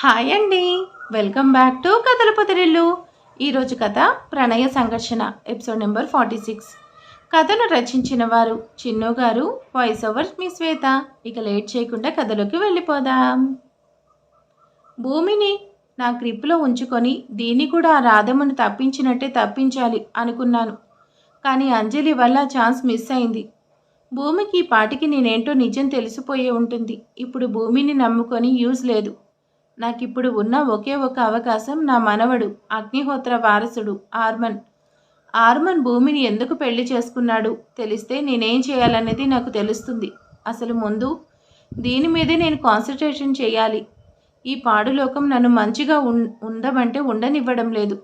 Hi అండి. Welcome back to కథల పొదరిల్లు. ఈరోజు కథ ప్రణయ సంఘర్షణ ఎపిసోడ్ నెంబర్ 46. కథను రచించిన వారు చిన్ను గారు, వాయిస్ ఓవర్ మీ శ్వేత. ఇక లేట్ చేయకుండా కథలోకి వెళ్ళిపోదాం. భూమిని నా గ్రిప్లో ఉంచుకొని దీన్ని కూడా ఆ రాధమ్మను తప్పించినట్టే తప్పించాలి అనుకున్నాను. కానీ అంజలి వల్ల ఛాన్స్ మిస్ అయింది. భూమికి ఈ పాటికి నేనేంటో నిజం తెలిసిపోయే ఉంటుంది. ఇప్పుడు భూమిని నమ్ముకొని యూజ్ లేదు. నాకిప్పుడు ఉన్న ఒకే ఒక అవకాశం నా మనవడు అగ్నిహోత్ర వారసుడు ఆర్మన్ భూమిని ఎందుకు పెళ్లి చేసుకున్నాడు తెలిస్తే నేనేం చేయాలనేది నాకు తెలుస్తుంది. అసలు ముందు దీని మీదే నేను కాన్సన్ట్రేషన్ చేయాలి. ఈ పాడులోకం నన్ను మంచిగా ఉండమంటే ఉండనివ్వడం లేదు.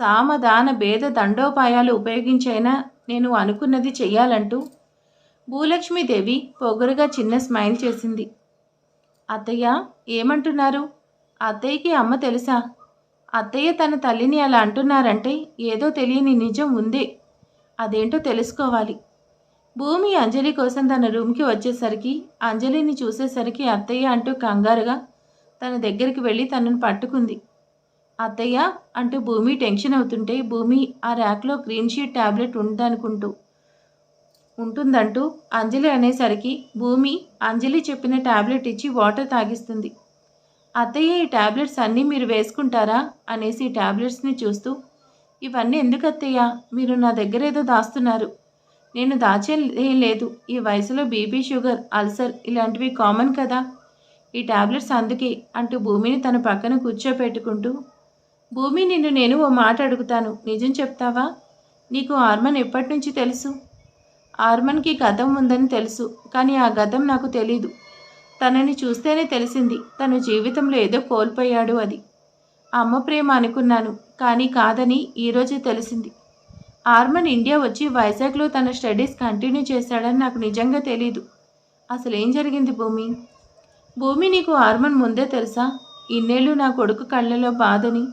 సామదాన భేద దండోపాయాలు ఉపయోగించైనా నేను అనుకున్నది చెయ్యాలంటూ భూలక్ష్మీదేవి పొగరుగా చిన్న స్మైల్ చేసింది. అత్తయ్య ఏమంటున్నారు? అత్తయ్యకి అమ్మ తెలుసా? అత్తయ్య తన తల్లిని అలా అంటున్నారంటే ఏదో తెలియని నిజం ఉందే. అదేంటో తెలుసుకోవాలి. భూమి అంజలి కోసం తన రూమ్కి వచ్చేసరికి, అంజలిని చూసేసరికి అత్తయ్య అంటూ కంగారుగా తన దగ్గరికి వెళ్ళి తనను పట్టుకుంది. అత్తయ్య అంటూ భూమి టెన్షన్ అవుతుంటే, భూమి ఆ ర్యాక్లో గ్రీన్ షీట్ ట్యాబ్లెట్ ఉంటుందంటూ అంజలి అనేసరికి భూమి అంజలి చెప్పిన ట్యాబ్లెట్ ఇచ్చి వాటర్ తాగిస్తుంది. అత్తయ్య ఈ ట్యాబ్లెట్స్ అన్నీ మీరు వేసుకుంటారా అనేసి ట్యాబ్లెట్స్ని చూస్తూ, ఇవన్నీ ఎందుకు అత్తయ్య? మీరు నా దగ్గర ఏదో దాస్తున్నారు. నేను దాచేం లేదు. ఈ వయసులో బీపీ, షుగర్, అల్సర్ ఇలాంటివి కామన్ కదా. ఈ ట్యాబ్లెట్స్ అందుకే అంటూ భూమిని తన పక్కన కూర్చోపెట్టుకుంటూ, భూమి నేను ఓ మాట అడుగుతాను, నిజం చెప్తావా? నీకు ఆర్మన్ ఎప్పటి నుంచి తెలుసు? ఆర్మన్కి గతం ఉందని తెలుసు, కానీ ఆ గతం నాకు తెలీదు. తనని చూస్తేనే తెలిసింది తను జీవితంలో ఏదో కోల్పోయాడు. అది అమ్మ ప్రేమ అనుకున్నాను, కానీ కాదని ఈరోజే తెలిసింది. ఆర్మన్ ఇండియా వచ్చి వైజాగ్లో తన స్టడీస్ కంటిన్యూ చేశాడని నాకు నిజంగా తెలీదు. అసలు ఏం జరిగింది భూమి? భూమి నీకు ఆర్మన్ ముందే తెలుసా? ఇన్నేళ్ళు నా కొడుకు కళ్ళలో బాధని,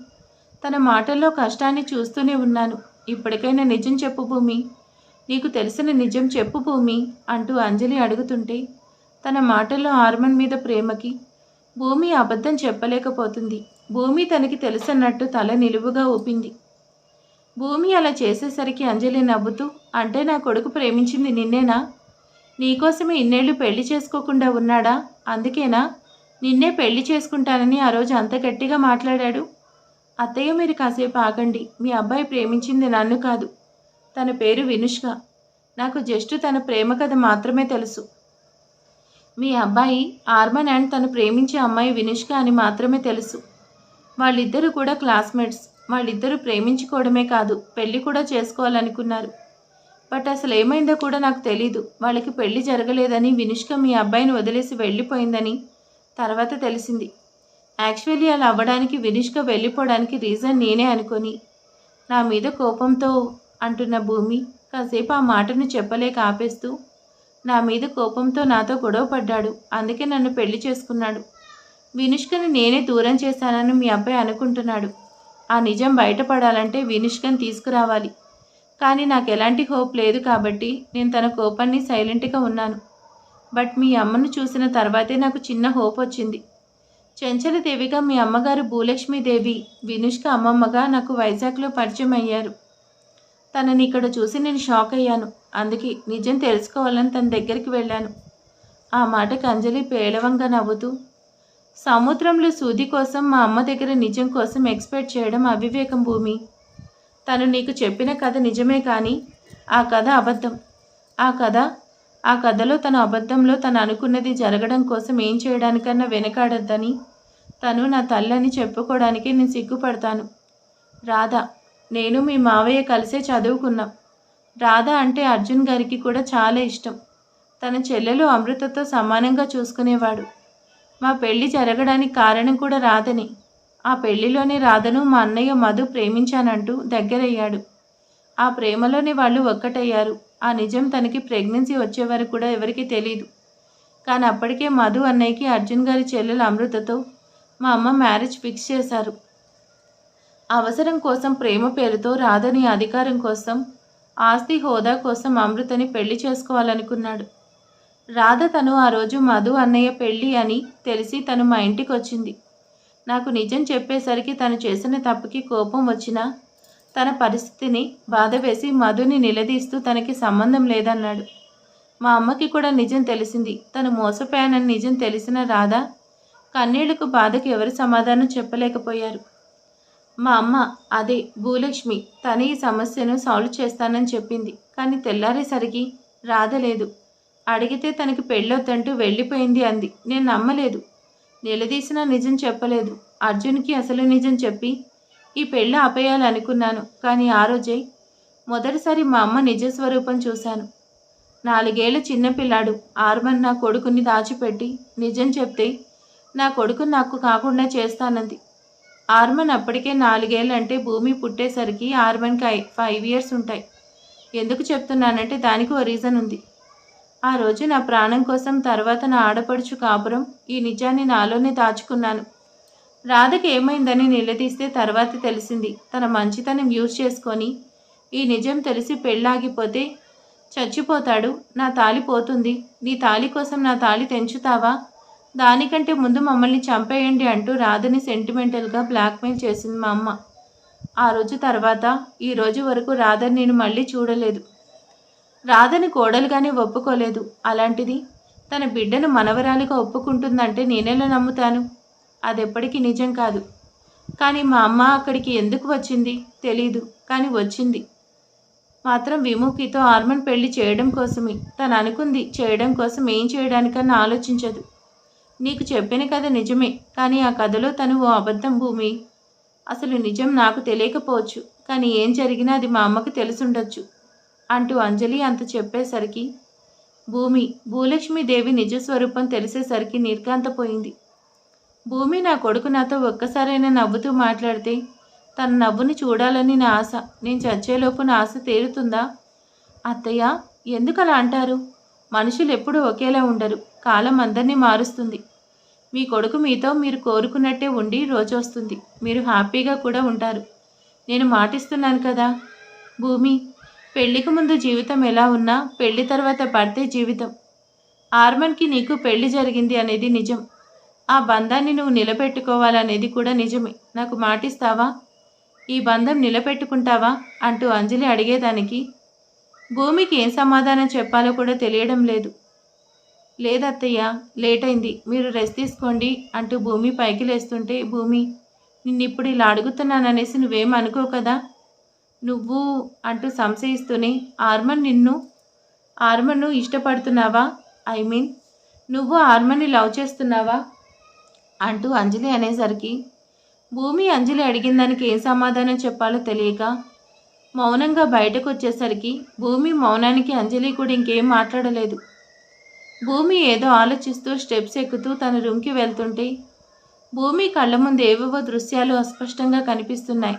తన మాటల్లో కష్టాన్ని చూస్తూనే ఉన్నాను. ఇప్పటికైనా నిజం చెప్పు భూమి. నీకు తెలిసిన నిజం చెప్పు భూమి అంటూ అంజలి అడుగుతుంటే, తన మాటల్లో ఆర్మన్ మీద ప్రేమకి భూమి అబద్ధం చెప్పలేకపోతుంది. భూమి తనకి తెలుసన్నట్టు తల నిలువుగా ఊపింది. భూమి అలా చేసేసరికి అంజలి నవ్వుతూ, అంటే నా కొడుకు ప్రేమించింది నిన్నేనా? నీకోసమే ఇన్నేళ్ళు పెళ్లి చేసుకోకుండా ఉన్నాడా? అందుకేనా నిన్నే పెళ్లి చేసుకుంటానని ఆ రోజు అంత గట్టిగా మాట్లాడాడు? అత్తయ్య మీరు కాసేపు ఆగండి. మీ అబ్బాయి ప్రేమించింది నన్ను కాదు. తన పేరు వినుష్క. నాకు జస్ట్ తన ప్రేమ కథ మాత్రమే తెలుసు. మీ అబ్బాయి ఆర్మన్ అండ్ తను ప్రేమించే అమ్మాయి వినుష్క అని మాత్రమే తెలుసు. వాళ్ళిద్దరూ కూడా క్లాస్మేట్స్. వాళ్ళిద్దరూ ప్రేమించుకోవడమే కాదు, పెళ్లి కూడా చేసుకోవాలనుకున్నారు. బట్ అసలు ఏమైందో కూడా నాకు తెలీదు. వాళ్ళకి పెళ్లి జరగలేదని, వినుష్క మీ అబ్బాయిని వదిలేసి వెళ్ళిపోయిందని తర్వాత తెలిసింది. యాక్చువల్లీ అలా అవ్వడానికి, వినుష్క వెళ్ళిపోవడానికి రీజన్ నేనే అనుకొని నా మీద కోపంతో అంటున్న భూమి కాసేపు ఆ మాటను చెప్పలేక ఆపేస్తూ, నా మీద కోపంతో నాతో గొడవ పడ్డాడు, అందుకే నన్ను పెళ్లి చేసుకున్నాడు. వినుష్కని నేనే దూరం చేశానని మీ అబ్బాయి అనుకుంటున్నాడు. ఆ నిజం బయటపడాలంటే వినుష్కని తీసుకురావాలి. కానీ నాకు ఎలాంటి హోప్ లేదు కాబట్టి నేను తన కోపాన్ని సైలెంట్గా ఉన్నాను. బట్ మీ అమ్మను చూసిన తర్వాతే నాకు చిన్న హోప్ వచ్చింది. చెంచలదేవిగా మీ అమ్మగారు భూలక్ష్మీదేవి, వినుష్క అమ్మమ్మగా నాకు వైజాగ్లో పరిచయం అయ్యారు. తనని ఇక్కడ చూసి నేను షాక్ అయ్యాను. అందుకే నిజం తెలుసుకోవాలని తన దగ్గరికి వెళ్ళాను. ఆ మాటకు అంజలి పేలవంగా నవ్వుతూ, సముద్రంలో సూది కోసం మా అమ్మ దగ్గర నిజం కోసం ఎక్స్పెక్ట్ చేయడం అవివేకం భూమి. తను నీకు చెప్పిన కథ నిజమే, కానీ ఆ కథ అబద్ధం. ఆ కథలో తన అబద్ధంలో తను అనుకున్నది జరగడం కోసం ఏం చేయడానికన్నా వెనకాడద్దని, తను నా తల్లని చెప్పుకోవడానికి నేను సిగ్గుపడతాను. రాధా, నేను మీ మావయ్య కలిసే చదువుకున్నాం. రాధ అంటే అర్జున్ గారికి కూడా చాలా ఇష్టం. తన చెల్లెలు అమృతతో సమానంగా చూసుకునేవాడు. మా పెళ్లి జరగడానికి కారణం కూడా రాధని. ఆ పెళ్లిలోనే రాధను మా అన్నయ్య మధు ప్రేమించానంటూ దగ్గరయ్యాడు. ఆ ప్రేమలోనే వాళ్ళు ఒక్కటయ్యారు. ఆ నిజం తనకి ప్రెగ్నెన్సీ వచ్చే వరకు కూడా ఎవరికీ తెలీదు. కానీ అప్పటికే మధు అన్నయ్యకి అర్జున్ గారి చెల్లెలు అమృతతో మా అమ్మ మ్యారేజ్ ఫిక్స్ చేశారు. అవసరం కోసం, ప్రేమ పేరుతో రాధని అధికారం కోసం, ఆస్తి హోదా కోసం అమృతని పెళ్లి చేసుకోవాలనుకున్నాడు. రాధ తను ఆ రోజు మధు అన్నయ్య పెళ్ళి అని తెలిసి తను మా ఇంటికి వచ్చింది. నాకు నిజం చెప్పేసరికి తను చేసిన తప్పుకి కోపం వచ్చినా తన పరిస్థితిని బాధ వేసి మధుని నిలదీస్తూ తనకి సంబంధం లేదన్నాడు. మా అమ్మకి కూడా నిజం తెలిసింది. తను మోసపోయానని నిజం తెలిసిన రాధా కన్నీళ్లకు బాధకి ఎవరు సమాధానం చెప్పలేకపోయారు. మా అమ్మ, అదే భూలక్ష్మి, తను ఈ సమస్యను సాల్వ్ చేస్తానని చెప్పింది. కానీ తెల్లారేసరికి రాధ లేదు. అడిగితే తనకి పెళ్ళొద్దంటూ వెళ్ళిపోయింది అంది. నేను నమ్మలేదు. నిలదీసినా నిజం చెప్పలేదు. అర్జున్కి అసలు నిజం చెప్పి ఈ పెళ్ళి ఆపేయాలనుకున్నాను. కానీ ఆ రోజే మొదటిసారి మా అమ్మ నిజ స్వరూపం చూశాను. 4 ఏళ్ల చిన్నపిల్లాడు ఆర్మన్ నా కొడుకుని దాచిపెట్టి నిజం చెప్తే నా కొడుకు నాకు కాకుండా చేస్తానంది. ఆర్మన్ అప్పటికే 4 ఏళ్ళంటే భూమి పుట్టేసరికి ఆర్మన్కి 5 ఇయర్స్ ఉంటాయి. ఎందుకు చెప్తున్నానంటే దానికి ఓ రీజన్ ఉంది. ఆ రోజు నా ప్రాణం కోసం, తర్వాత నా ఆడపడుచు కాపురం, ఈ నిజాన్ని నాలోనే దాచుకున్నాను. రాధకి ఏమైందని నిలదీస్తే తర్వాత తెలిసింది. తన మంచితనం యూజ్ చేసుకొని ఈ నిజం తెలిసి పెళ్ళాగిపోతే చచ్చిపోతాడు, నా తాళి పోతుంది, నీ తాళి కోసం నా తాళి తెంచుతావా, దానికంటే ముందు మమ్మల్ని చంపేయండి అంటూ రాధని సెంటిమెంటల్గా బ్లాక్మెయిల్ చేసింది మా అమ్మ. ఆ రోజు తర్వాత ఈ రోజు వరకు రాధని నేను మళ్ళీ చూడలేదు. రాధని కోడలుగానే ఒప్పుకోలేదు. అలాంటిది తన బిడ్డను మనవరాలిగా ఒప్పుకుంటుందంటే నేనెలా నమ్ముతాను? అదెప్పటికీ నిజం కాదు. కానీ మా అమ్మ అక్కడికి ఎందుకు వచ్చింది తెలీదు. కానీ వచ్చింది మాత్రం విముఖితో ఆర్మన్ పెళ్లి చేయడం కోసమే. తను అనుకుంది చేయడం కోసం, ఏం చేయడానికన్నా ఆలోచించదు. నీకు చెప్పిన కథ నిజమే, కానీ ఆ కథలో తను ఓ అబద్ధం భూమి. అసలు నిజం నాకు తెలియకపోవచ్చు, కానీ ఏం జరిగినా అది మా అమ్మకి తెలుసుండొచ్చు అంటూ అంజలి అంత చెప్పేసరికి భూలక్ష్మీదేవి నిజస్వరూపం తెలిసేసరికి నిర్ఘాంతపోయింది. భూమి, నా కొడుకు నాతో ఒక్కసారైనా నవ్వుతూ మాట్లాడితే తన నవ్వుని చూడాలని నా ఆశ. నేను చచ్చేలోపు నా ఆశ తీరుతుందా? అత్తయ్య, ఎందుకు అలా అంటారు? మనుషులు ఎప్పుడూ ఒకేలా ఉండరు. కాలం అందరినీ మారుస్తుంది. మీ కొడుకు మీతో మీరు కోరుకున్నట్టే ఉండి రోజు వస్తుంది. మీరు హ్యాపీగా కూడా ఉంటారు. నేను మాటిస్తున్నాను కదా. భూమి, పెళ్లికి ముందు జీవితం ఎలా ఉన్నా పెళ్లి తర్వాత పడితే జీవితం. ఆర్మన్కి నీకు పెళ్లి జరిగింది అనేది నిజం. ఆ బంధాన్ని నువ్వు నిలబెట్టుకోవాలనేది కూడా నిజమే. నాకు మాటిస్తావా? ఈ బంధం నిలబెట్టుకుంటావా అంటూ అంజలి అడిగేదానికి భూమికి ఏం సమాధానం చెప్పాలో కూడా తెలియడం లేదు. లేదత్తయ్య, లేట్ అయింది, మీరు రెస్ట్ తీసుకోండి అంటూ భూమి పైకి లేస్తుంటే, భూమి, నిన్నిప్పుడు ఇలా అడుగుతున్నాననేసి నువ్వేం అనుకో కదా. నువ్వు అంటూ సంశయిస్తూనే, ఆర్మన్ను ఇష్టపడుతున్నావా? ఐ మీన్ నువ్వు ఆర్మన్ని లవ్ చేస్తున్నావా అంటూ అంజలి అనేసరికి భూమి అంజలి అడిగిన దానికి ఏం సమాధానం చెప్పాలో తెలియక మౌనంగా బయటకు వచ్చేసరికి భూమి మౌనానికి అంజలి కూడా ఇంకేం మాట్లాడలేదు. భూమి ఏదో ఆలోచిస్తూ స్టెప్స్ ఎక్కుతూ తన రూమ్కి వెళ్తుంటే భూమి కళ్ళ ముందు ఏవేవో దృశ్యాలు అస్పష్టంగా కనిపిస్తున్నాయి.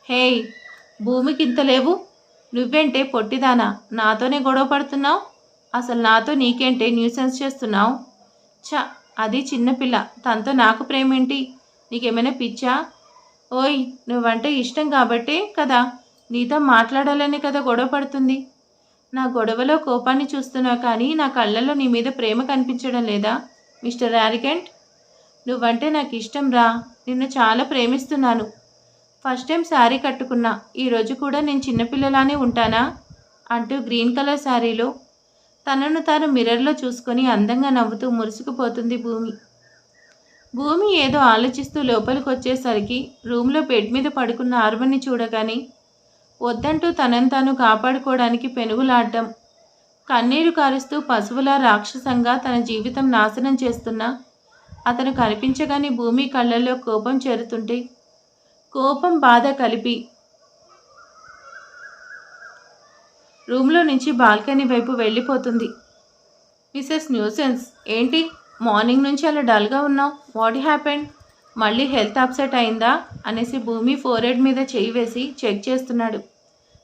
హేయ్, భూమికి ఇంత లేవు? నువ్వేంటే పొట్టిదానా నాతోనే గొడవ పడుతున్నావు? అసలు నాతో నీకేంటే న్యూసెన్స్ చేస్తున్నావు? అది చిన్నపిల్ల, తనతో నాకు ప్రేమేంటి? నీకేమైనా పిచ్చా? ఓయ్, నువ్వంటే ఇష్టం కాబట్టే కదా, నీతో మాట్లాడాలనే కదా గొడవ పడుతుంది. నా గొడవలో కోపాన్ని చూస్తున్నావు, కానీ నా కళ్ళల్లో నీ మీద ప్రేమ కనిపించడం లేదా మిస్టర్ యారికెంట్? నువ్వంటే నాకు ఇష్టం రా, నిన్ను చాలా ప్రేమిస్తున్నాను. ఫస్ట్ టైం శారీ కట్టుకున్నా, ఈరోజు కూడా నేను చిన్నపిల్లలానే ఉంటానా అంటూ గ్రీన్ కలర్ శారీలో తనను తాను మిర్రర్లో చూసుకొని అందంగా నవ్వుతూ మురుసుకుపోతుంది భూమి. భూమి ఏదో ఆలోచిస్తూ లోపలికి వచ్చేసరికి రూమ్లో బెడ్ మీద పడుకున్న ఆర్మన్ని చూడగానే వద్దంటూ తనను తాను కాపాడుకోవడానికి పెనుగులాడడం, కన్నీరు కారుస్తూ పశువులా రాక్షసంగా తన జీవితం నాశనం చేస్తున్నా అతను కనిపించగానే భూమి కళ్ళల్లో కోపం చేరుతుంటే కోపం బాధ కలిపి రూమ్లో నుంచి బాల్కనీ వైపు వెళ్ళిపోతుంది. మిసెస్ న్యూసెన్స్, ఏంటి మార్నింగ్ నుంచి అలా డల్గా ఉన్నావు? What happened? మళ్ళీ హెల్త్ అప్సెట్ అయిందా అనేసి భూమి ఫోర్హెడ్ మీద చేయి వేసి చెక్ చేస్తున్నాడు.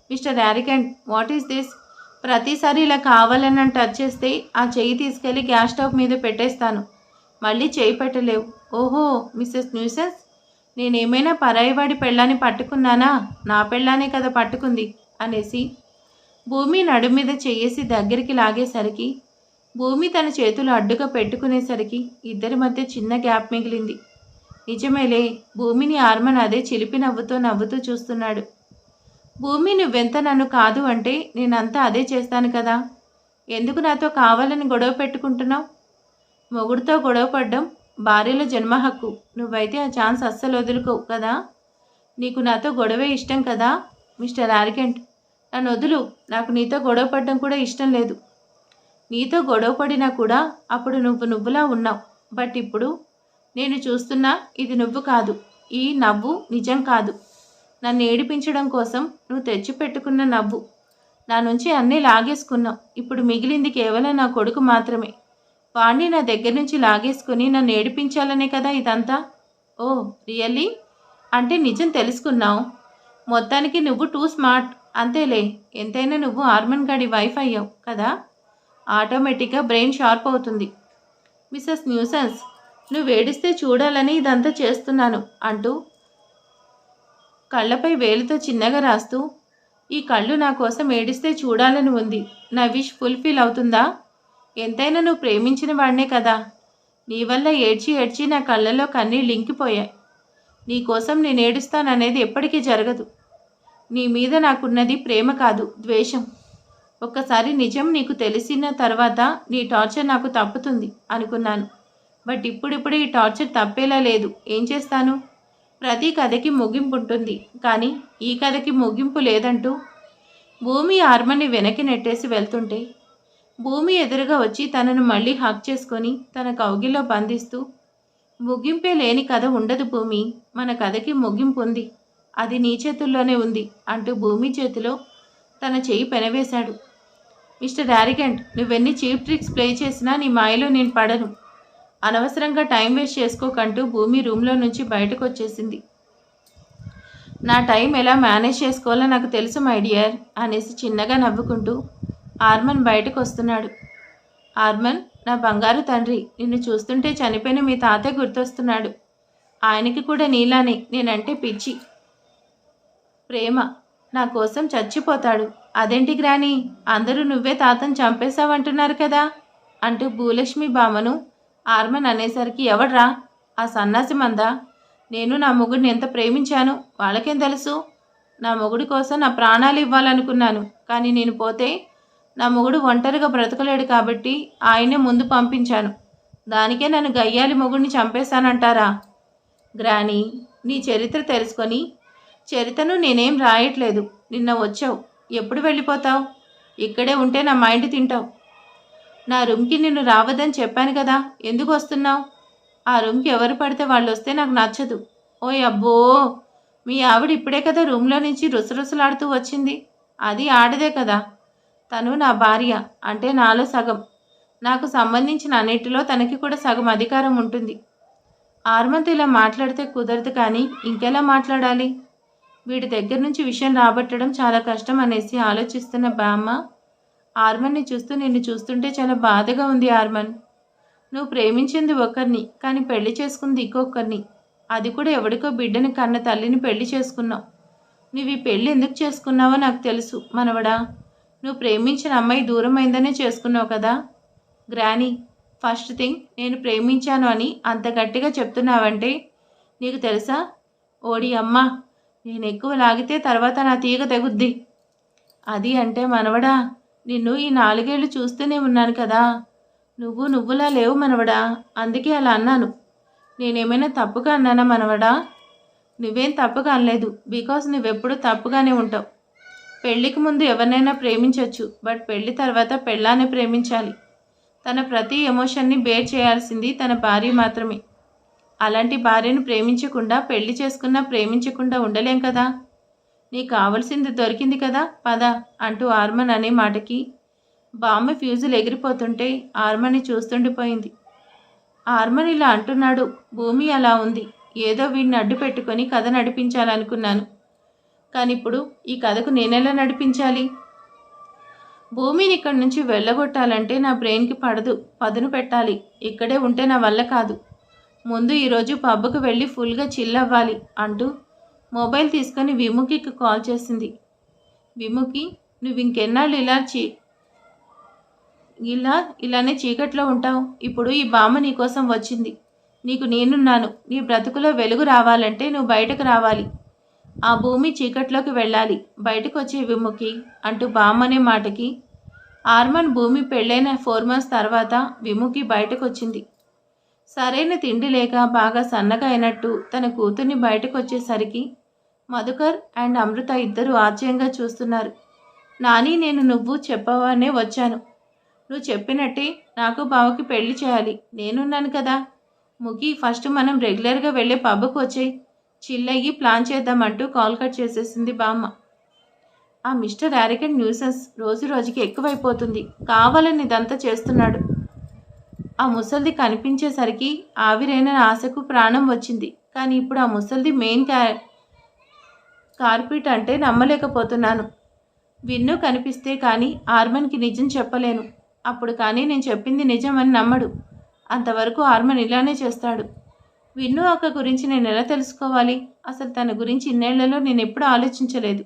మిస్టర్ యారికెంట్, వాట్ ఈస్ దిస్? ప్రతిసారి ఇలా కావాలని టచ్ చేస్తే ఆ చెయ్యి తీసుకెళ్ళి గ్యాస్ స్టవ్ మీద పెట్టేస్తాను. మళ్ళీ చేయి పెట్టలేవు. ఓహో, మిసెస్ న్యూసెన్స్, నేనేమైనా పరాయివాడి పెళ్ళాన్ని పట్టుకున్నానా? నా పెళ్ళానే కదా పట్టుకుంది అనేసి భూమి నడుము మీద చెయ్యేసి దగ్గరికి లాగేసరికి భూమి తన చేతులు అడ్డుగా పెట్టుకునేసరికి ఇద్దరి మధ్య చిన్న గ్యాప్ మిగిలింది. నిజమేలే. భూమిని ఆర్మన్ అదే చిలిపి నవ్వుతో నవ్వుతూ చూస్తున్నాడు. భూమి నువ్వెంత నన్ను కాదు అంటే నేనంతా అదే చేస్తాను కదా. ఎందుకు నాతో కావాలని గొడవ పెట్టుకుంటున్నావు? మొగుడితో గొడవ పడ్డం భార్యల జన్మ హక్కు. నువ్వైతే ఆ ఛాన్స్ అస్సలు వదులుకోవు కదా. నీకు నాతో గొడవే ఇష్టం కదా మిస్టర్ ఆర్గెంట్. నన్ను వదులు. నాకు నీతో గొడవ పడ్డం కూడా ఇష్టం లేదు. నీతో గొడవ పడినా కూడా అప్పుడు నువ్వులా ఉన్నావు. బట్ ఇప్పుడు నేను చూస్తున్నా ఇది నువ్వు కాదు. ఈ నవ్వు నిజం కాదు. నన్ను ఏడిపించడం కోసం నువ్వు తెచ్చిపెట్టుకున్న నవ్వు. నా నుంచి అన్నీ లాగేసుకున్నావు. ఇప్పుడు మిగిలింది కేవలం నా కొడుకు మాత్రమే. వాణ్ణి నా దగ్గర నుంచి లాగేసుకుని నన్ను ఏడిపించాలనే కదా ఇదంతా. ఓ రియల్లీ? అంటే నిజం తెలుసుకున్నావు. మొత్తానికి నువ్వు టూ స్మార్ట్. అంతేలే. ఎంతైనా నువ్వు ఆర్మన్ గాడి వైఫ్ అయ్యావు కదా. ఆటోమేటిక్గా బ్రెయిన్ షార్ప్ అవుతుంది. మిస్సెస్ న్యూసెన్స్, నువ్వు ఏడిస్తే చూడాలని ఇదంతా చేస్తున్నాను అంటూ కళ్ళపై వేలుతో చిన్నగా రాస్తూ, ఈ కళ్ళు నా కోసం ఏడిస్తే చూడాలని ఉంది. నా విష్ ఫుల్ఫిల్ అవుతుందా? ఎంతైనా నువ్వు ప్రేమించిన వాడినే కదా. నీ వల్ల ఏడ్చి ఏడ్చి నా కళ్ళలో కన్నీళ్ళు ఇంకిపోయాయి. నీకోసం నేను ఏడుస్తాననేది ఎప్పటికీ జరగదు. నీ మీద నాకున్నది ప్రేమ కాదు, ద్వేషం. ఒక్కసారి నిజం నీకు తెలిసిన తర్వాత నీ టార్చర్ నాకు తప్పుతుంది అనుకున్నాను. బట్ ఇప్పుడిప్పుడే ఈ టార్చర్ తప్పేలా లేదు. ఏం చేస్తాను? ప్రతి కథకి ముగింపు ఉంటుంది, కానీ ఈ కథకి ముగింపు లేదంటూ భూమి ఆర్మన్ని వెనక్కి నెట్టేసి వెళ్తుంటే భూమి ఎదురుగా వచ్చి తనను మళ్ళీ హక్ చేసుకొని తన కౌగిల్లో బంధిస్తూ, ముగింపే లేని కథ ఉండదు భూమి. మన కథకి ముగింపు ఉంది. అది నీ చేతుల్లోనే ఉంది అంటూ భూమి చేతిలో తన చెయ్యి పెనవేశాడు. మిస్టర్ ఆరిగెంట్, నువ్వెన్ని చీప్ ట్రిక్స్ ప్లే చేసినా నీ మాయలో నేను పడను. అనవసరంగా టైం వేస్ట్ చేసుకోకంటూ భూమి రూమ్లో నుంచి బయటకు వచ్చేసింది. నా టైం ఎలా మేనేజ్ చేసుకోవాలో నాకు తెలుసు మై డియర్ అనేసి చిన్నగా నవ్వుకుంటూ ఆర్మన్ బయటకు వస్తున్నాడు. ఆర్మన్, నా బంగారు తండ్రి, నిన్ను చూస్తుంటే చనిపోయిన మీ తాతయ్య గుర్తొస్తున్నాడు. ఆయనకి కూడా నీలానే నేనంటే పిచ్చి ప్రేమ. నా కోసం చచ్చిపోతాడు. అదేంటి గ్రాని, అందరూ నువ్వే తాతను చంపేశావంటున్నారు కదా అంటూ భూలక్ష్మి బామ్మను ఆర్మన్ అనేసరికి, ఎవడ్రా ఆ సన్నాసి మందా? నేను నా మొగుడిని ఎంత ప్రేమించాను వాళ్ళకేం తెలుసు. నా మొగుడి కోసం నా ప్రాణాలు ఇవ్వాలనుకున్నాను, కానీ నేను పోతే నా మొగుడు ఒంటరిగా బ్రతకలేడు కాబట్టి ఆయనే ముందు పంపించాను. దానికే నన్ను గయ్యాలి మొగుడిని చంపేశానంటారా? గ్రాని, నీ చరిత్ర తెలుసుకొని చరిత్రను నేనేం రాయట్లేదు. నిన్న వచ్చావు, ఎప్పుడు వెళ్ళిపోతావు? ఇక్కడే ఉంటే నా మైండ్ తింటావు. నా రూమ్కి నిన్ను రావద్దని చెప్పాను కదా, ఎందుకు వస్తున్నావు? ఆ రూమ్కి ఎవరు పడితే వాళ్ళు వస్తే నాకు నచ్చదు. ఓయ్ అబ్బో, మీ ఆవిడ ఇప్పుడే కదా రూమ్లో నుంచి రుసరుసలాడుతూ వచ్చింది. అది ఆడదే కదా. తను నా భార్య, అంటే నాలో సగం. నాకు సంబంధించిన అన్నిటిలో తనకి కూడా సగం అధికారం ఉంటుంది. ఆర్మంత్ ఇలా మాట్లాడితే కుదరదు, కానీ ఇంకెలా మాట్లాడాలి? వీడి దగ్గర నుంచి విషయం రాబట్టడం చాలా కష్టం అనేసి ఆలోచిస్తున్న బామ్మ ఆర్మన్ని చూస్తూ, నిన్ను చూస్తుంటే చాలా బాధగా ఉంది ఆర్మన్. నువ్వు ప్రేమించింది ఒకరిని, కానీ పెళ్లి చేసుకుంది ఇంకొకరిని. అది కూడా ఎవడికో బిడ్డని కన్న తల్లిని పెళ్లి చేసుకున్నావు. నువ్వు ఈ పెళ్ళి ఎందుకు చేసుకున్నావో నాకు తెలుసు మనవడా. నువ్వు ప్రేమించిన అమ్మాయి దూరమైందనే చేసుకున్నావు కదా. గ్రాని, ఫస్ట్ థింగ్, నేను ప్రేమించాను అని అంత గట్టిగా చెప్తున్నావంటే నీకు తెలుసా? ఓడి అమ్మా, నేను ఎక్కువ లాగితే తర్వాత నా తీగ తెగుద్ది. అది అంటే మనవడా, నిన్ను ఈ 4 ఏళ్ళు చూస్తూనే ఉన్నాను కదా. నువ్వులా లేవు మనవడా, అందుకే అలా అన్నాను. నేనేమైనా తప్పుగా అన్నానా మనవడా? నువ్వేం తప్పుగా అనలేదు, బికాస్ నువ్వెప్పుడు తప్పుగానే ఉంటావు. పెళ్ళికి ముందు ఎవరినైనా ప్రేమించవచ్చు, బట్ పెళ్లి తర్వాత పెళ్ళాన్ని ప్రేమించాలి. తన ప్రతి ఎమోషన్ని బేర్ చేయాల్సింది తన భార్య మాత్రమే. అలాంటి భార్యను ప్రేమించకుండా పెళ్లి చేసుకున్నా ప్రేమించకుండా ఉండలేం కదా. నీకు కావలసింది దొరికింది కదా, పద అంటూ ఆర్మన్ అనే మాటకి బామ్మ ఫ్యూజులు ఎగిరిపోతుంటే ఆర్మన్ని చూస్తుండిపోయింది. ఆర్మన్ ఇలా అంటున్నాడు, భూమి అలా ఉంది. ఏదో వీడిని అడ్డు పెట్టుకొని కథ నడిపించాలనుకున్నాను, కానీ ఇప్పుడు ఈ కథకు నేనెలా నడిపించాలి? భూమిని ఇక్కడి నుంచి వెళ్ళగొట్టాలంటే నా బ్రెయిన్కి పదును పెట్టాలి. ఇక్కడే ఉంటే నా వల్ల కాదు. ముందు ఈరోజు పబ్కి వెళ్ళి ఫుల్గా చిల్ అవ్వాలి అంటూ మొబైల్ తీసుకొని విముఖికి కాల్ చేసింది. విముఖి, నువ్వు ఇంకెన్నాళ్ళు ఇలానే చీకట్లో ఉంటావు? ఇప్పుడు ఈ బామ్మ నీ కోసం వచ్చింది. నీకు నేనున్నాను. నీ బ్రతుకులో వెలుగు రావాలంటే నువ్వు బయటకు రావాలి. ఆ భూమి చీకట్లోకి వెళ్ళాలి. బయటకు వచ్చే విముఖి అంటూ బామ్మనే మాటకి ఆర్మన్ భూమి పెళ్ళైన 4 months తర్వాత విముఖి బయటకు వచ్చింది. సరైన తిండి లేక బాగా సన్నగా అయినట్టు తన కూతుర్ని బయటకు వచ్చేసరికి మధుకర్ అండ్ అమృత ఇద్దరు ఆశ్చర్యంగా చూస్తున్నారు. నాని, నేను నువ్వు చెప్పవనే వచ్చాను. నువ్వు చెప్పినట్టే నాకు బావకి పెళ్లి చేయాలి. నేనున్నాను కదా. ముగి, ఫస్ట్ మనం రెగ్యులర్గా వెళ్ళే పబ్కు వచ్చేయి. చిల్లయ్యి ప్లాన్ చేద్దామంటూ కాల్ కట్ చేసేసింది బామ్మ. ఆ మిస్టర్ యారికెంట్ న్యూసెన్స్ రోజు రోజుకి ఎక్కువైపోతుంది. కావాలని ఇదంతా చేస్తున్నాడు. ఆ ముసల్ది కనిపించేసరికి ఆవిరైన ఆశకు ప్రాణం వచ్చింది. కానీ ఇప్పుడు ఆ ముసల్ది మెయిన్ కార్పెట్ అంటే నమ్మలేకపోతున్నాను. విన్ను కనిపిస్తే కానీ ఆర్మన్కి నిజం చెప్పలేను. అప్పుడు కానీ నేను చెప్పింది నిజమని నమ్మడు. అంతవరకు ఆర్మన్ ఇలానే చేస్తాడు. విన్ను అక్క గురించి నేను ఎలా తెలుసుకోవాలి? అసలు తన గురించి ఇన్నేళ్లలో నేను ఎప్పుడూ ఆలోచించలేదు.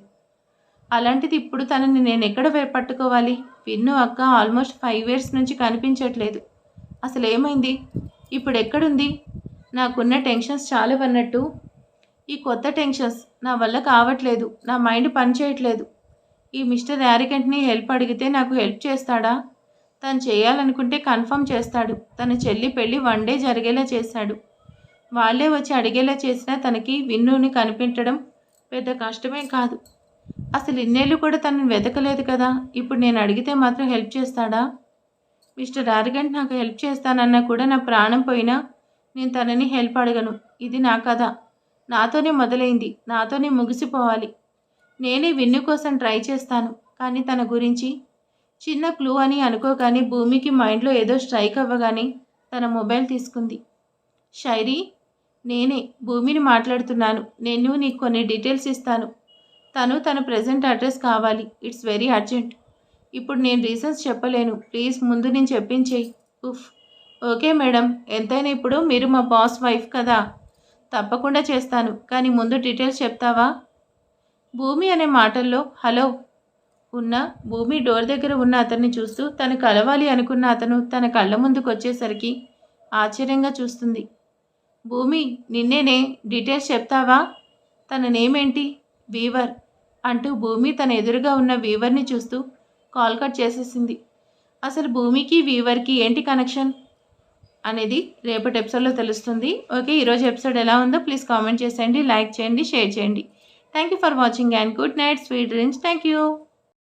అలాంటిది ఇప్పుడు తనని నేను ఎక్కడ పట్టుకోవాలి? విన్ను అక్క ఆల్మోస్ట్ 5 years నుంచి కనిపించట్లేదు. అసలు ఏమైంది? ఇప్పుడు ఎక్కడుంది? నాకున్న టెన్షన్స్ చాలవన్నట్టు ఈ కొత్త టెన్షన్స్ నా వల్ల కావట్లేదు. నా మైండ్ పనిచేయట్లేదు. ఈ మిస్టర్ యారికెంట్ని హెల్ప్ అడిగితే నాకు హెల్ప్ చేస్తాడా? తను చేయాలనుకుంటే కన్ఫర్మ్ చేస్తాడు. తన చెల్లి పెళ్ళి 1 day జరిగేలా చేశాడు. వాళ్ళే వచ్చి అడిగేలా చేసినా తనకి విన్నుని కనిపించడం పెద్ద కష్టమే కాదు. అసలు ఇన్నేళ్ళు కూడా తనని వెతకలేదు కదా. ఇప్పుడు నేను అడిగితే మాత్రం హెల్ప్ చేస్తాడా? మిస్టర్ యారికెంట్ నాకు హెల్ప్ చేస్తానన్నా కూడా నా ప్రాణం పోయినా నేను తనని హెల్ప్ అడగను. ఇది నా కథ. నాతోనే మొదలైంది. నాతోనే ముగిసిపోవాలి. నేనే విన్ను కోసం ట్రై చేస్తాను. కానీ తన గురించి చిన్న క్లూ అని అనుకోగానే భూమికి మైండ్లో ఏదో స్ట్రైక్ అవ్వగానే తన మొబైల్ తీసుకుంది. షైరీ, నేనే భూమిని మాట్లాడుతున్నాను. నేను నీకు కొన్ని డీటెయిల్స్ ఇస్తాను. తన ప్రజెంట్ అడ్రస్ కావాలి. It's very urgent. ఇప్పుడు నేను రీజన్స్ చెప్పలేను. ప్లీజ్ ముందు నేను చెప్పించేయి. ఉఫ్, ఓకే మేడం. ఎంతైనా ఇప్పుడు మీరు మా బాస్ వైఫ్ కదా. తప్పకుండా చేస్తాను. కానీ ముందు డీటెయిల్స్ చెప్తావా? భూమి అనే మాటల్లో హలో ఉన్న భూమి డోర్ దగ్గర ఉన్న అతన్ని చూస్తూ తను కలవాలి అనుకున్న అతను తన కళ్ళ ముందుకు వచ్చేసరికి ఆశ్చర్యంగా చూస్తుంది. భూమి, నిన్నేనే. డీటెయిల్స్ చెప్తావా? తన నేమేంటి? వీవర్ అంటూ భూమి తన ఎదురుగా ఉన్న వీవర్ని చూస్తూ కాల్ కట్ చేసేసింది. అసలు భూమికి వీవర్కి ఏంటి కనెక్షన్ అనేది రేపటి ఎపిసోడ్లో తెలుస్తుంది. ఓకే, ఈరోజు ఎపిసోడ్ ఎలా ఉందో ప్లీజ్ కామెంట్ చేసేయండి, లైక్ చేయండి, షేర్ చేయండి. Thank you for watching and good night, sweet dreams. Thank you.